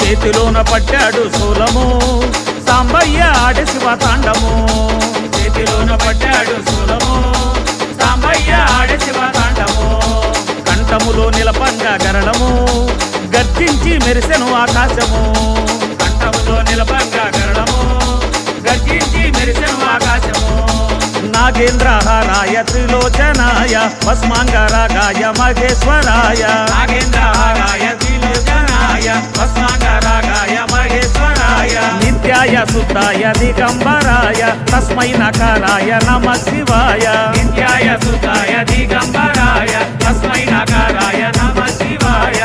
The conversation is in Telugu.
చేతిలోన పట్టాడు శూలము సాంబయ్య ఆడి శివ తాండము చేతిలోన పట్టాడు శూలము సాంబయ్య ఆడి శివ తాండము కంఠములో నిలపంగా గరళము గర్జించి మెరిసెను ఆకాశము కంఠములో నిలపంగా గరళము గర్జించి మెరిసెను ఆకాశము నాగేంద్రహారాయ త్రిలోచనాయ భస్మాంగరాగాయ మహేశ్వరాయ నాగేంద్రహారాయ త్రిలోచనాయ భస్మాంగరాగాయ మహేశ్వరాయ నిత్యాయ శుద్ధాయ దిగంబరాయ తస్మై నకారాయ నమః శివాయ నిత్యాయ శుద్ధాయ దిగంబరాయ తస్మై నకారాయ నమః శివాయ